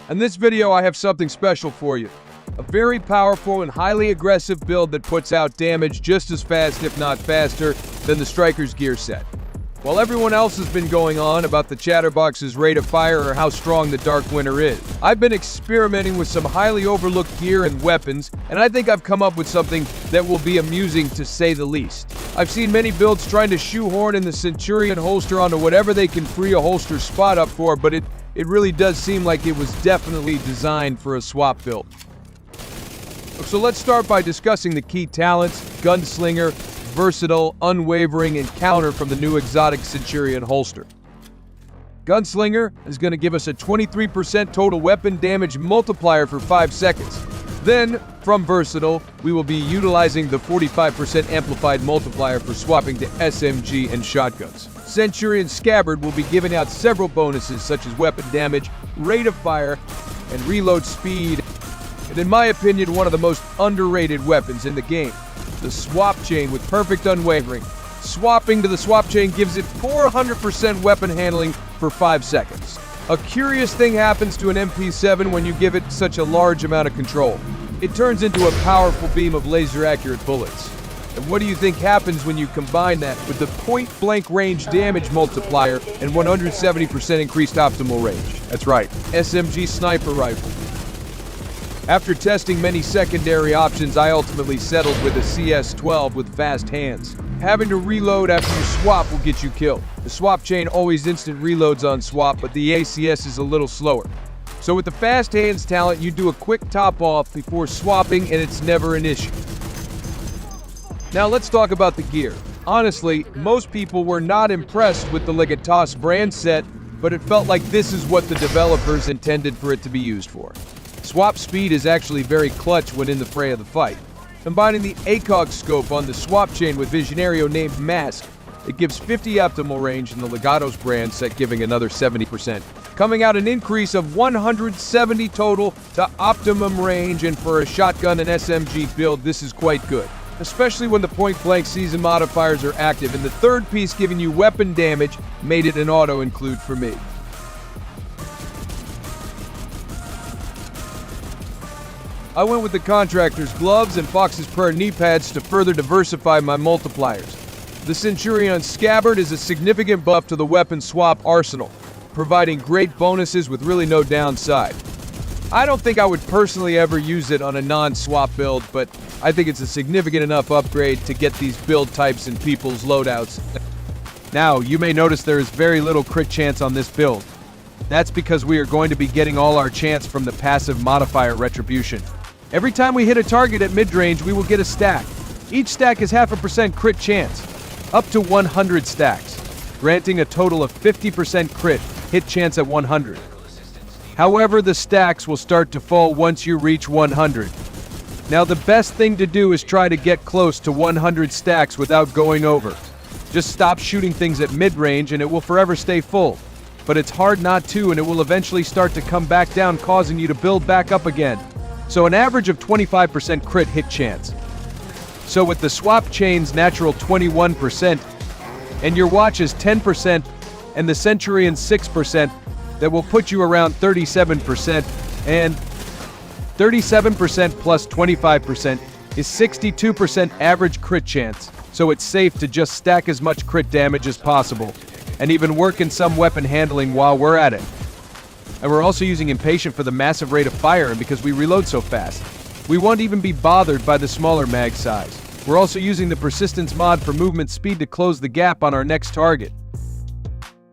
In this video, I have something special for you. A very powerful and highly aggressive build that puts out damage just as fast, if not faster, than the Striker's gear set. While everyone else has been going on about the Chatterbox's rate of fire or how strong the Dark Winter is, I've been experimenting with some highly overlooked gear and weapons, and I think I've come up with something that will be amusing to say the least. I've seen many builds trying to shoehorn in the Centurion holster onto whatever they can free a holster spot up for, but it really does seem like it was definitely designed for a swap build. So let's start by discussing the key talents: Gunslinger, Versatile, Unwavering, and Counter from the new exotic Centurion holster. Gunslinger is going to give us a 23% total weapon damage multiplier for 5 seconds. Then, from Versatile, we will be utilizing the 45% amplified multiplier for swapping to SMG and shotguns. Centurion Scabbard will be giving out several bonuses such as weapon damage, rate of fire, and reload speed. And in my opinion, one of the most underrated weapons in the game, the swap chain with perfect unwavering. Swapping to the swap chain gives it 400% weapon handling for 5 seconds. A curious thing happens to an MP7 when you give it such a large amount of control. It turns into a powerful beam of laser-accurate bullets. And what do you think happens when you combine that with the point-blank range damage multiplier and 170% increased optimal range? That's right, SMG sniper rifle. After testing many secondary options, I ultimately settled with a CS-12 with fast hands. Having to reload after you swap will get you killed. The swap chain always instant reloads on swap, but the ACS is a little slower. So with the fast hands talent, you do a quick top off before swapping and it's never an issue. Now let's talk about the gear. Honestly, most people were not impressed with the Legatos brand set, but it felt like this is what the developers intended for it to be used for. Swap speed is actually very clutch when in the fray of the fight. Combining the ACOG scope on the swap chain with Visionario named Mask, it gives 50 optimal range in the Legatos brand set, giving another 70%. Coming out an increase of 170 total to optimum range, and for a shotgun and SMG build, this is quite good. Especially when the point-blank season modifiers are active, and the third piece giving you weapon damage made it an auto include for me. I went with the Contractor's gloves and Fox's Prayer knee pads to further diversify my multipliers. The Centurion Scabbard is a significant buff to the weapon swap arsenal, providing great bonuses with really no downside. I don't think I would personally ever use it on a non-swap build, but I think it's a significant enough upgrade to get these build types in people's loadouts. Now, you may notice there is very little crit chance on this build. That's because we are going to be getting all our chance from the passive modifier Retribution. Every time we hit a target at mid-range, we will get a stack. Each stack is 0.5% crit chance, up to 100 stacks, granting a total of 50% crit hit chance at 100. However, the stacks will start to fall once you reach 100. Now, the best thing to do is try to get close to 100 stacks without going over. Just stop shooting things at mid-range and it will forever stay full. But it's hard not to, and it will eventually start to come back down, causing you to build back up again. So an average of 25% crit hit chance. So with the swap chain's natural 21%, and your watch's 10%, and the Centurion's 6%, that will put you around 37%, and 37% plus 25% is 62% average crit chance, so it's safe to just stack as much crit damage as possible, and even work in some weapon handling while we're at it. And we're also using Impatient for the massive rate of fire, and because we reload so fast, we won't even be bothered by the smaller mag size. We're also using the Persistence mod for movement speed to close the gap on our next target.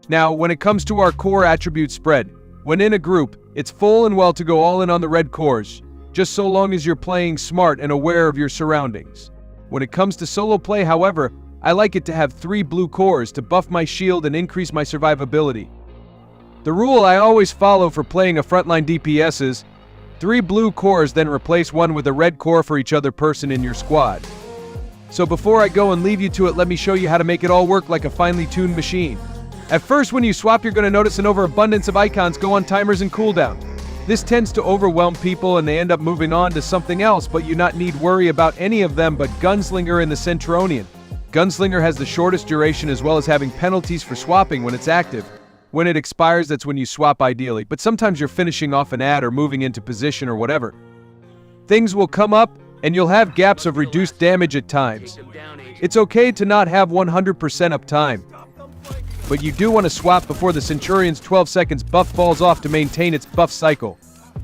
Now, when it comes to our core attribute spread, when in a group, it's full and well to go all in on the red cores, just so long as you're playing smart and aware of your surroundings. When it comes to solo play, however, I like it to have 3 blue cores to buff my shield and increase my survivability. The rule I always follow for playing a frontline DPS is 3 blue cores, then replace 1 with a red core for each other person in your squad. So before I go and leave you to it, let me show you how to make it all work like a finely tuned machine. At first, when you swap, you're going to notice an overabundance of icons go on timers and cooldown. This tends to overwhelm people and they end up moving on to something else, but you not need worry about any of them but Gunslinger and the Centurion. Gunslinger has the shortest duration as well as having penalties for swapping when it's active. When it expires, that's when you swap ideally, but sometimes you're finishing off an ad or moving into position or whatever. Things will come up, and you'll have gaps of reduced damage at times. It's okay to not have 100% uptime, but you do want to swap before the Centurion's 12 seconds buff falls off to maintain its buff cycle.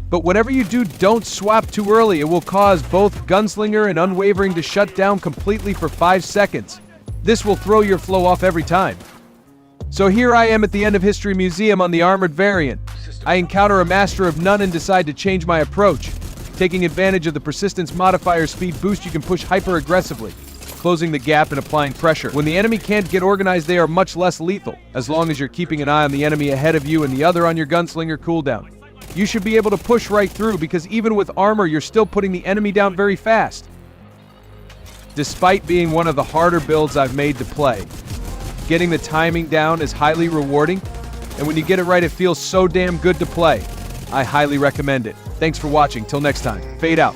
But whatever you do, don't swap too early. It will cause both Gunslinger and Unwavering to shut down completely for 5 seconds. This will throw your flow off every time. So here I am at the end of History Museum on the armored variant. I encounter a Master of None and decide to change my approach. Taking advantage of the persistence modifier speed boost, you can push hyper-aggressively, closing the gap and applying pressure. When the enemy can't get organized, they are much less lethal, as long as you're keeping an eye on the enemy ahead of you and the other on your Gunslinger cooldown. You should be able to push right through, because even with armor, you're still putting the enemy down very fast. Despite being one of the harder builds I've made to play, getting the timing down is highly rewarding, and when you get it right, it feels so damn good to play. I highly recommend it. Thanks for watching. Till next time, fade out.